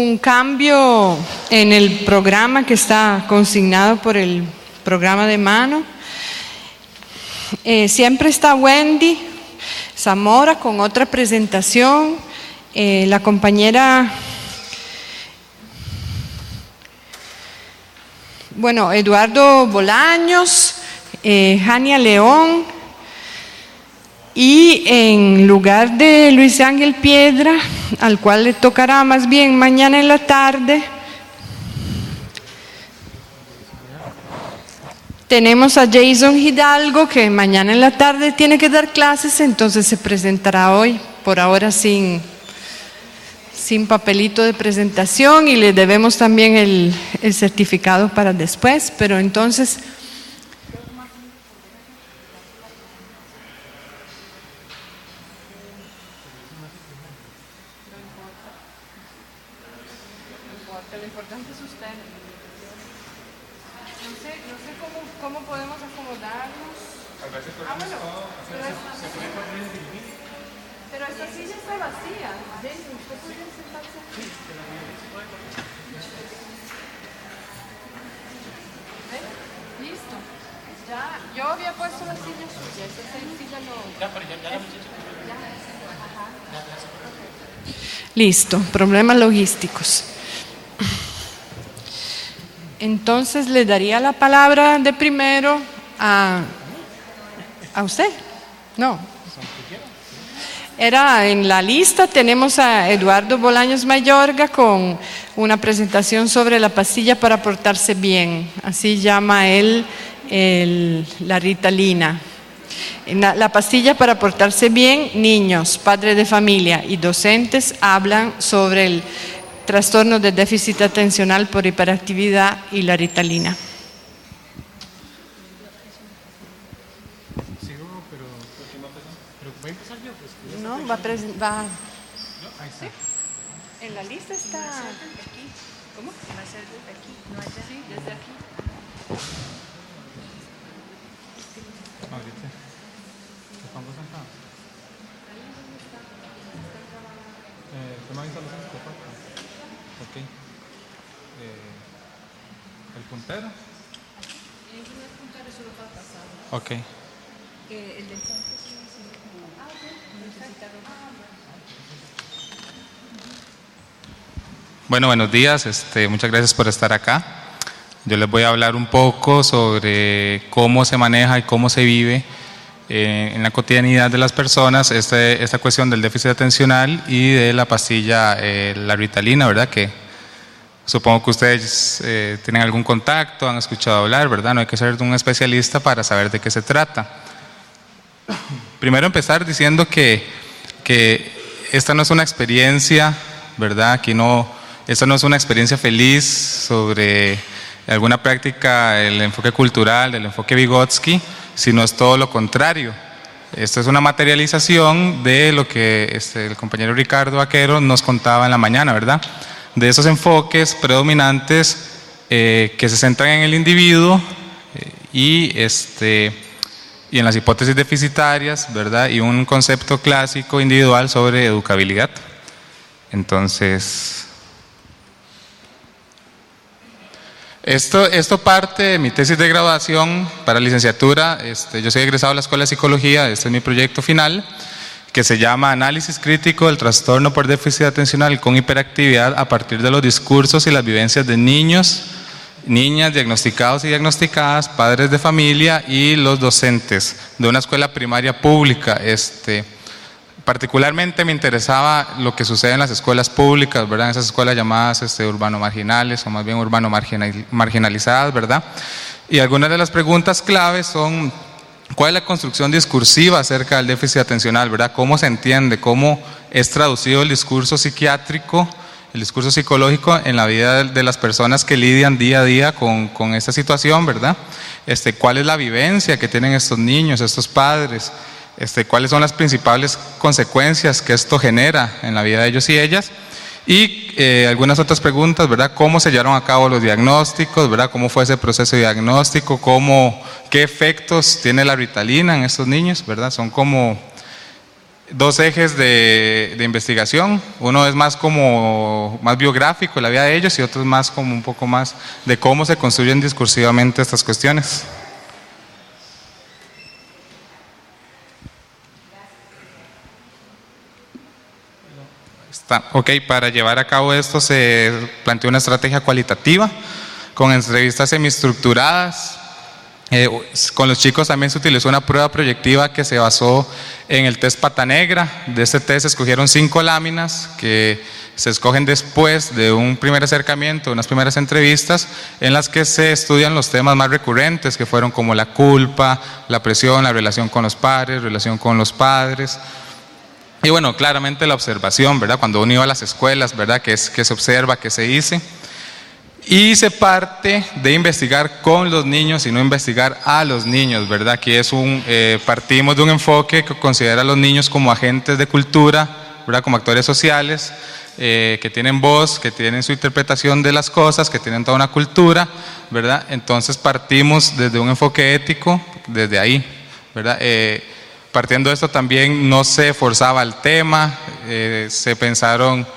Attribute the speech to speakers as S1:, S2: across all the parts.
S1: un cambio en el programa que está consignado por el programa de mano. Siempre está Wendy Zamora con otra presentación. La compañera, Eduardo Bolaños, Jania León, y en lugar de Luis Ángel Piedra, al cual le tocará más bien mañana en la tarde, tenemos a Jason Hidalgo, que mañana en la tarde tiene que dar clases, entonces se presentará hoy, por ahora sin papelito de presentación, y le debemos también el certificado para después, pero entonces lo importante es usted. No sé cómo podemos acomodarnos. Pero esta silla está vacía. Jason, ¿usted podría sentarse aquí? ¿Ve? Listo. Ya, yo había puesto la silla suya. Esa silla no. Ya, pero ya la muchacha. Listo, problemas logísticos. Entonces le daría la palabra de primero a usted. No. En la lista tenemos a Eduardo Bolaños Mayorga con una presentación sobre la pastilla para portarse bien. Así llama él la Ritalina. La pastilla para portarse bien, niños, padres de familia y docentes hablan sobre el trastorno de déficit atencional por hiperactividad y la Ritalina. No, va. ¿Sí? En la lista está aquí. ¿Cómo? Va a ser desde aquí, no allá. Sí, desde aquí.
S2: ¿Estamos sentados? ¿Tú me avisas los cinco, por favor? Ok. ¿El puntero?
S1: No es puntero, solo para pasar.
S2: Ok.
S1: El del centro sí.
S2: Bueno, buenos días. Muchas gracias por estar acá. Yo les voy a hablar un poco sobre cómo se maneja y cómo se vive en la cotidianidad de las personas esta cuestión del déficit atencional y de la pastilla, la Ritalina, ¿verdad? Que supongo que ustedes tienen algún contacto, han escuchado hablar, ¿verdad? No hay que ser un especialista para saber de qué se trata. Primero empezar diciendo que esta no es una experiencia, ¿verdad? Esta no es una experiencia feliz sobre alguna práctica del enfoque cultural, del enfoque Vygotsky, sino es todo lo contrario. Esto es una materialización de lo que el compañero Ricardo Vaquero nos contaba en la mañana, ¿verdad? De esos enfoques predominantes que se centran en el individuo y en las hipótesis deficitarias, ¿verdad? Y un concepto clásico individual sobre educabilidad. Entonces, esto parte de mi tesis de graduación para licenciatura. Yo soy egresado de la Escuela de Psicología, este es mi proyecto final, que se llama Análisis Crítico del Trastorno por Déficit Atencional con Hiperactividad a partir de los discursos y las vivencias de niños, niñas diagnosticados y diagnosticadas, padres de familia y los docentes de una escuela primaria pública. Particularmente me interesaba lo que sucede en las escuelas públicas, ¿verdad? En esas escuelas llamadas urbano marginales o más bien urbano marginalizadas, ¿verdad? Y algunas de las preguntas claves son: ¿cuál es la construcción discursiva acerca del déficit atencional, ¿verdad? ¿Cómo se entiende? ¿Cómo es traducido el discurso psiquiátrico, el discurso psicológico en la vida de las personas que lidian día a día con esta situación, ¿verdad? ¿Cuál es la vivencia que tienen estos niños, estos padres? ¿Cuáles son las principales consecuencias que esto genera en la vida de ellos y ellas? Y algunas otras preguntas, ¿verdad? ¿Cómo se llevaron a cabo los diagnósticos, ¿verdad? ¿Cómo fue ese proceso de diagnóstico? ¿Qué efectos tiene la Ritalina en estos niños, ¿verdad? Son como dos ejes de investigación. Uno es más biográfico, la vida de ellos, y otro es más como un poco más de cómo se construyen discursivamente estas cuestiones. Ok, para llevar a cabo esto se planteó una estrategia cualitativa con entrevistas semiestructuradas. Con los chicos también se utilizó una prueba proyectiva que se basó en el test Pata Negra. De este test se escogieron 5 láminas que se escogen después de un primer acercamiento, unas primeras entrevistas en las que se estudian los temas más recurrentes, que fueron como la culpa, la presión, la relación con los pares, relación con los padres. Y bueno, claramente la observación, ¿verdad? Cuando uno iba a las escuelas, ¿verdad? Que se observa, que se dice. Y se parte de investigar con los niños y no investigar a los niños, ¿verdad? Aquí partimos de un enfoque que considera a los niños como agentes de cultura, ¿verdad? Como actores sociales, que tienen voz, que tienen su interpretación de las cosas, que tienen toda una cultura, ¿verdad? Entonces partimos desde un enfoque ético, desde ahí, ¿verdad? Partiendo de esto también no se forzaba el tema, se pensaron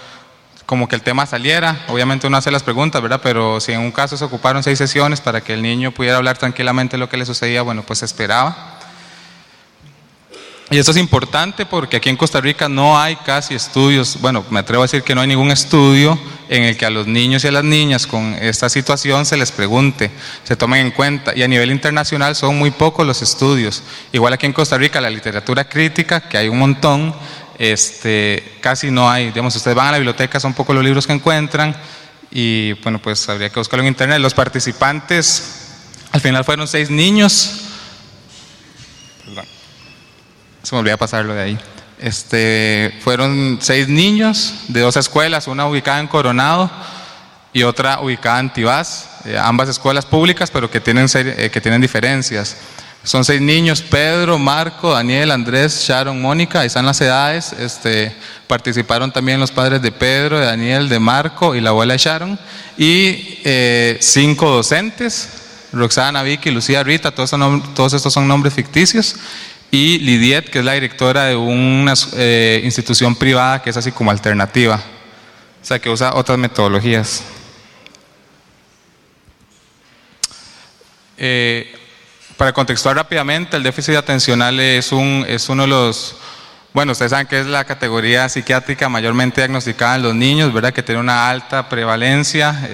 S2: como que el tema saliera. Obviamente uno hace las preguntas, ¿verdad? Pero si en un caso se ocuparon 6 sesiones para que el niño pudiera hablar tranquilamente lo que le sucedía, bueno, pues se esperaba. Y eso es importante porque aquí en Costa Rica no hay casi estudios, bueno, me atrevo a decir que no hay ningún estudio en el que a los niños y a las niñas con esta situación se les pregunte, se tomen en cuenta. Y a nivel internacional son muy pocos los estudios. Igual aquí en Costa Rica la literatura crítica, que hay un montón, casi no hay. Digamos, ustedes van a la biblioteca, son pocos los libros que encuentran y bueno, pues habría que buscarlo en internet. Los participantes al final fueron 6 niños. Perdón, se me olvidó pasarlo de ahí. Fueron 6 niños de 2 escuelas, una ubicada en Coronado y otra ubicada en Tibás, ambas escuelas públicas, pero que tienen diferencias. Son 6 niños: Pedro, Marco, Daniel, Andrés, Sharon, Mónica. Ahí están las edades. Participaron también los padres de Pedro, de Daniel, de Marco y la abuela de Sharon. Y 5 docentes: Roxana, Vicky, Lucía, Rita. Todos estos son nombres ficticios. Y Lidiet, que es la directora de una institución privada que es así como alternativa, o sea, que usa otras metodologías. Para contextuar rápidamente, el déficit atencional es uno de los, bueno, ustedes saben que es la categoría psiquiátrica mayormente diagnosticada en los niños, ¿verdad? Que tiene una alta prevalencia.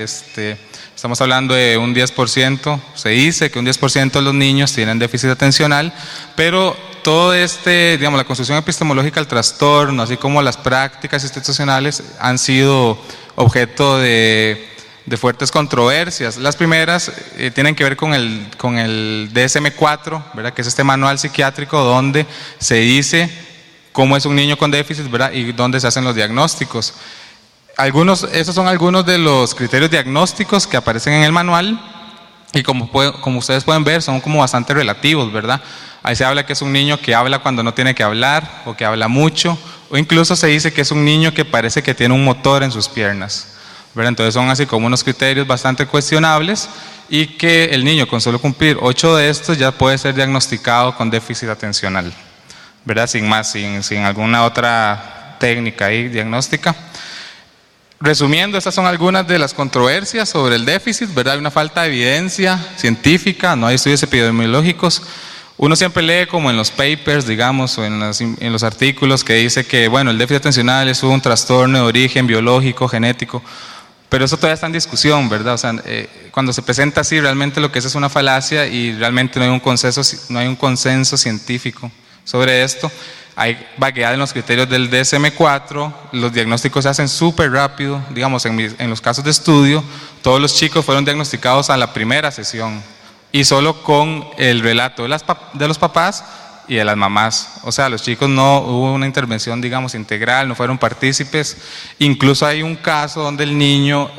S2: Estamos hablando de un 10%, se dice que un 10% de los niños tienen déficit atencional, pero todo digamos, la construcción epistemológica del trastorno, así como las prácticas institucionales, han sido objeto de fuertes controversias. Las primeras tienen que ver con el DSM-4, ¿verdad? Que es este manual psiquiátrico donde se dice cómo es un niño con déficit, ¿verdad? Y dónde se hacen los diagnósticos. Esos son algunos de los criterios diagnósticos que aparecen en el manual y como ustedes pueden ver son como bastante relativos, ¿verdad? Ahí se habla que es un niño que habla cuando no tiene que hablar o que habla mucho, o incluso se dice que es un niño que parece que tiene un motor en sus piernas, ¿verdad? Entonces son así como unos criterios bastante cuestionables y que el niño con solo cumplir 8 de estos ya puede ser diagnosticado con déficit atencional, ¿verdad? Sin más, sin alguna otra técnica ahí diagnóstica. Resumiendo, estas son algunas de las controversias sobre el déficit, ¿verdad? Hay una falta de evidencia científica, no hay estudios epidemiológicos. Uno siempre lee como en los papers, digamos, o en los artículos que dice que, bueno, el déficit atencional es un trastorno de origen biológico, genético, pero eso todavía está en discusión, ¿verdad? O sea, cuando se presenta así, realmente lo que es una falacia y realmente no hay un consenso científico sobre esto. Hay vaguedad en los criterios del DSM-4, los diagnósticos se hacen súper rápido. Digamos, en los casos de estudio, todos los chicos fueron diagnosticados a la primera sesión y solo con el relato de los papás y de las mamás. O sea, los chicos no hubo una intervención, digamos, integral, no fueron partícipes. Incluso hay un caso donde un niño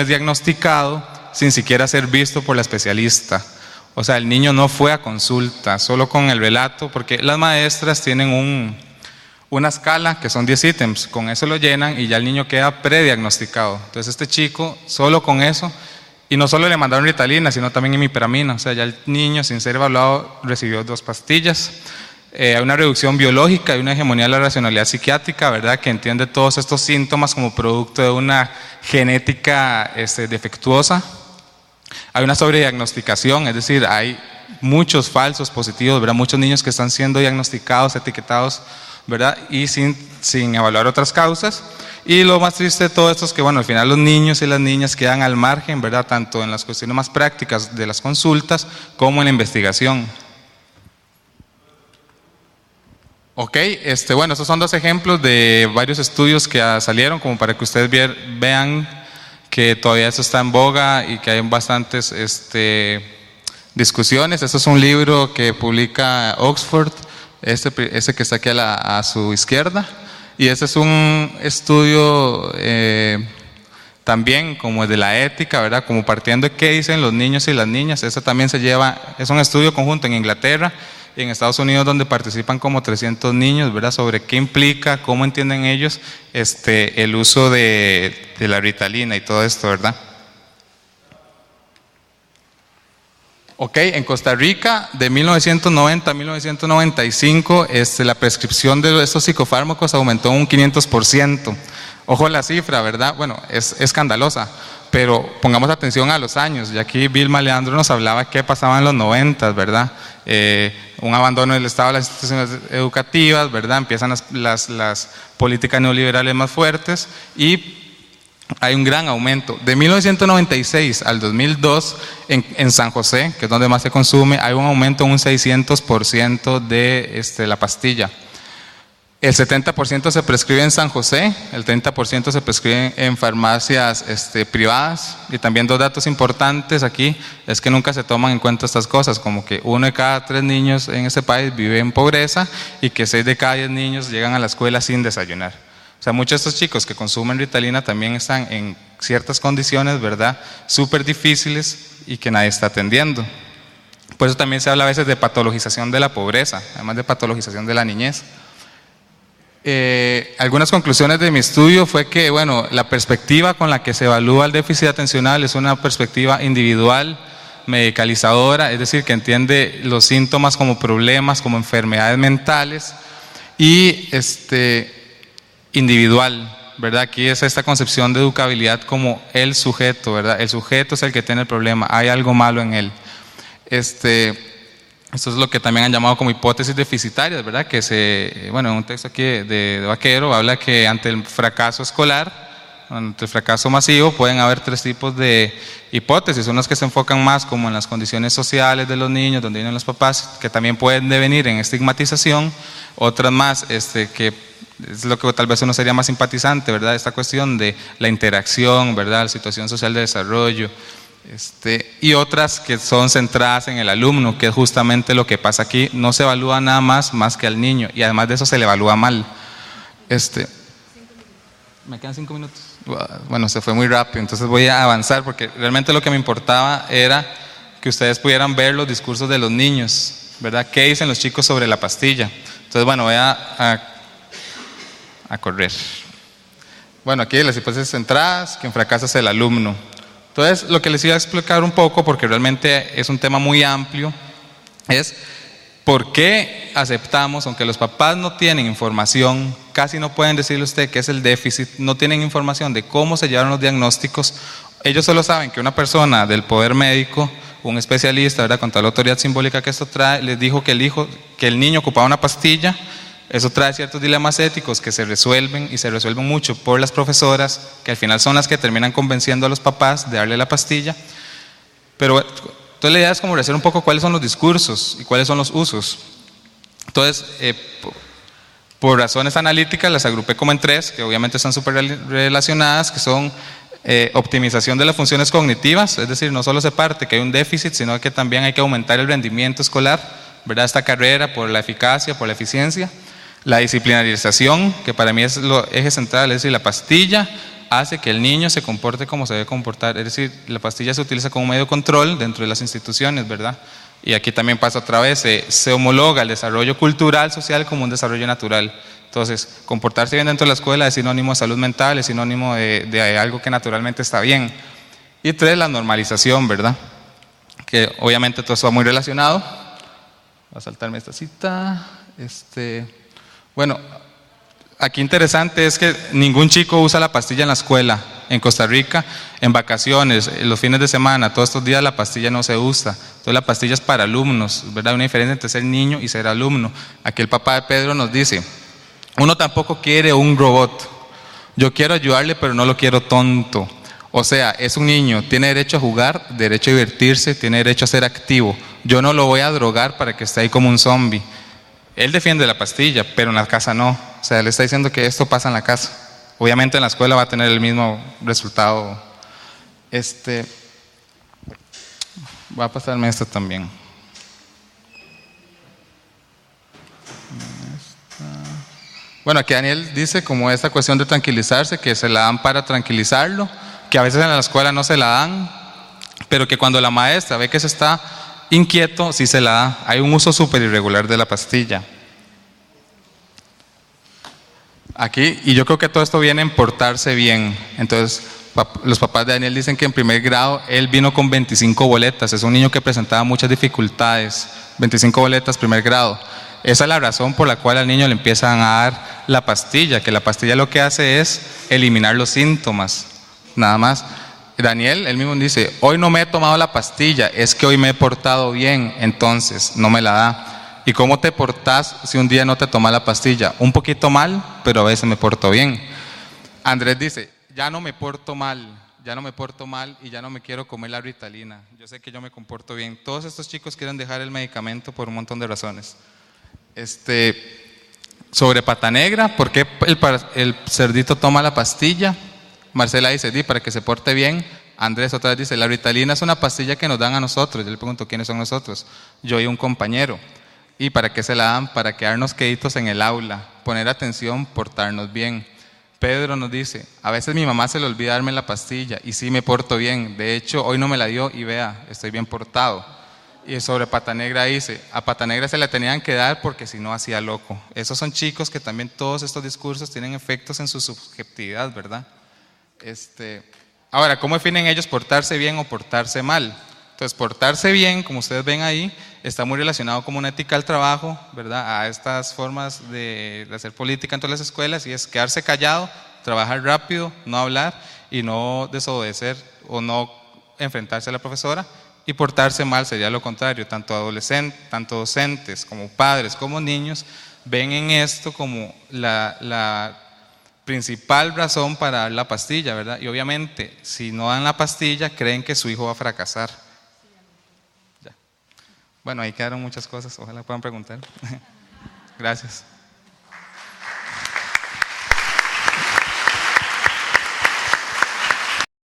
S2: es diagnosticado sin siquiera ser visto por la especialista. O sea, el niño no fue a consulta, solo con el relato, porque las maestras tienen una escala que son 10 ítems, con eso lo llenan y ya el niño queda prediagnosticado. Entonces este chico, solo con eso, y no solo le mandaron Ritalina, sino también imipramina, o sea, ya el niño sin ser evaluado recibió 2 pastillas. Hay una reducción biológica, hay una hegemonía de la racionalidad psiquiátrica, ¿verdad?, que entiende todos estos síntomas como producto de una genética defectuosa. Hay una sobrediagnosticación, es decir, hay muchos falsos positivos, ¿verdad?, muchos niños que están siendo diagnosticados, etiquetados, ¿verdad?, y sin evaluar otras causas. Y lo más triste de todo esto es que, bueno, al final los niños y las niñas quedan al margen, ¿verdad?, tanto en las cuestiones más prácticas de las consultas como en la investigación. Ok, bueno, estos son dos ejemplos de varios estudios que salieron, como para que ustedes vean que todavía eso está en boga y que hay bastantes discusiones. Este es un libro que publica Oxford, ese que está aquí a su izquierda. Y este es un estudio también como de la ética, ¿verdad?, como partiendo de qué dicen los niños y las niñas. Eso también es un estudio conjunto en Inglaterra y en Estados Unidos, donde participan como 300 niños, ¿verdad?, sobre qué implica, cómo entienden ellos el uso de la Ritalina y todo esto, ¿verdad? Ok, en Costa Rica, de 1990 a 1995, la prescripción de estos psicofármacos aumentó un 500%. Ojo la cifra, ¿verdad? Bueno, es escandalosa, pero pongamos atención a los años. Y aquí Vilma Leandro nos hablaba qué pasaba en los 90, ¿verdad? Un abandono del Estado de las instituciones educativas, ¿verdad? Empiezan las políticas neoliberales más fuertes y hay un gran aumento. De 1996 al 2002, en San José, que es donde más se consume, hay un aumento en un 600% de la pastilla. El 70% se prescribe en San José, el 30% se prescribe en farmacias privadas. Y también dos datos importantes aquí es que nunca se toman en cuenta estas cosas, como que 1 de cada 3 niños en este país vive en pobreza y que 6 de cada 10 niños llegan a la escuela sin desayunar. O sea, muchos de estos chicos que consumen Ritalina también están en ciertas condiciones, ¿verdad?, súper difíciles y que nadie está atendiendo. Por eso también se habla a veces de patologización de la pobreza, además de patologización de la niñez. Algunas conclusiones de mi estudio fue que, bueno, la perspectiva con la que se evalúa el déficit atencional es una perspectiva individual, medicalizadora, es decir, que entiende los síntomas como problemas, como enfermedades mentales, y individual, ¿verdad? Aquí es esta concepción de educabilidad como el sujeto, ¿verdad? El sujeto es el que tiene el problema, hay algo malo en él. Esto es lo que también han llamado como hipótesis deficitarias, ¿verdad? Que bueno, en un texto aquí de Vaquero habla que ante el fracaso escolar, ante el fracaso masivo, pueden haber 3 tipos de hipótesis. Unas que se enfocan más como en las condiciones sociales de los niños, donde vienen los papás, que también pueden devenir en estigmatización. Otras más, que es lo que tal vez uno sería más simpatizante, ¿verdad? Esta cuestión de la interacción, ¿verdad? La situación social de desarrollo. Y otras que son centradas en el alumno, que es justamente lo que pasa aquí. No se evalúa nada más que al niño, y además de eso se le evalúa mal. Me quedan 5 minutos. Bueno, se fue muy rápido, entonces voy a avanzar, porque realmente lo que me importaba era que ustedes pudieran ver los discursos de los niños, ¿verdad? ¿Qué dicen los chicos sobre la pastilla? Entonces, bueno, voy a correr. Bueno, aquí las hipótesis centradas, quien fracasa es el alumno. Entonces, lo que les iba a explicar un poco, porque realmente es un tema muy amplio, es por qué aceptamos, aunque los papás no tienen información, casi no pueden decirle a usted qué es el déficit, no tienen información de cómo se llevaron los diagnósticos. Ellos solo saben que una persona del poder médico, un especialista, ¿verdad?, con toda la autoridad simbólica que esto trae, les dijo que el niño ocupaba una pastilla. Eso trae ciertos dilemas éticos que se resuelven, y se resuelven mucho por las profesoras, que al final son las que terminan convenciendo a los papás de darle la pastilla. Pero entonces la idea es como decir un poco cuáles son los discursos y cuáles son los usos. Entonces, por razones analíticas las agrupé como en 3, que obviamente están súper relacionadas, que son optimización de las funciones cognitivas, es decir, no solo se parte que hay un déficit, sino que también hay que aumentar el rendimiento escolar, ¿verdad?, esta carrera, por la eficacia, por la eficiencia. La disciplinarización, que para mí es lo eje central, es decir, la pastilla hace que el niño se comporte como se debe comportar, es decir, la pastilla se utiliza como medio de control dentro de las instituciones, ¿verdad? Y aquí también pasa otra vez, se homologa el desarrollo cultural, social como un desarrollo natural. Entonces, comportarse bien dentro de la escuela es sinónimo de salud mental, es sinónimo de algo que naturalmente está bien. Y 3, la normalización, ¿verdad? Que obviamente todo esto va muy relacionado. Voy a saltarme esta cita. Bueno, aquí interesante es que ningún chico usa la pastilla en la escuela. En Costa Rica, en vacaciones, en los fines de semana, todos estos días la pastilla no se usa. Entonces la pastilla es para alumnos, ¿verdad? Hay una diferencia entre ser niño y ser alumno. Aquí el papá de Pedro nos dice, uno tampoco quiere un robot. Yo quiero ayudarle, pero no lo quiero tonto. O sea, es un niño, tiene derecho a jugar, derecho a divertirse, tiene derecho a ser activo. Yo no lo voy a drogar para que esté ahí como un zombie. Él defiende la pastilla, pero en la casa no. O sea, él está diciendo que esto pasa en la casa. Obviamente en la escuela va a tener el mismo resultado. Va a pasarme esto también. Bueno, aquí Daniel dice como esta cuestión de tranquilizarse, que se la dan para tranquilizarlo, que a veces en la escuela no se la dan, pero que cuando la maestra ve que se está inquieto, sí se la da. Hay un uso súper irregular de la pastilla. Aquí, y yo creo que todo esto viene en portarse bien. Entonces, los papás de Daniel dicen que en primer grado él vino con 25 boletas. Es un niño que presentaba muchas dificultades. 25 boletas, primer grado. Esa es la razón por la cual al niño le empiezan a dar la pastilla, que la pastilla lo que hace es eliminar los síntomas, nada más. Daniel, él mismo dice, hoy no me he tomado la pastilla, es que hoy me he portado bien, entonces no me la da. ¿Y cómo te portás si un día no te tomas la pastilla? Un poquito mal, pero a veces me porto bien. Andrés dice, ya no me porto mal y ya no me quiero comer la Ritalina. Yo sé que yo me comporto bien. Todos estos chicos quieren dejar el medicamento por un montón de razones. Sobre Pata Negra, ¿por qué el cerdito toma la pastilla? Marcela dice, para que se porte bien. Andrés otra vez dice, la Ritalina es una pastilla que nos dan a nosotros. Yo le pregunto, ¿quiénes son nosotros? Yo y un compañero. ¿Y para qué se la dan? Para quedarnos queditos en el aula, poner atención, portarnos bien. Pedro nos dice, a veces mi mamá se le olvida darme la pastilla y sí me porto bien. De hecho, hoy no me la dio y vea, estoy bien portado. Y sobre Pata Negra dice, a Pata Negra se la tenían que dar porque si no hacía loco. Esos son chicos que también todos estos discursos tienen efectos en su subjetividad, ¿verdad? Ahora, ¿cómo definen ellos portarse bien o portarse mal? Entonces, portarse bien, como ustedes ven ahí, está muy relacionado como una ética al trabajo, ¿verdad? A estas formas de hacer política en todas las escuelas, y es quedarse callado, trabajar rápido, no hablar y no desobedecer o no enfrentarse a la profesora. Y portarse mal sería lo contrario, tanto docentes como padres como niños ven en esto como la principal razón para dar la pastilla, ¿verdad? Y obviamente, si no dan la pastilla, creen que su hijo va a fracasar. Ya. Bueno, ahí quedaron muchas cosas, ojalá puedan preguntar. Gracias.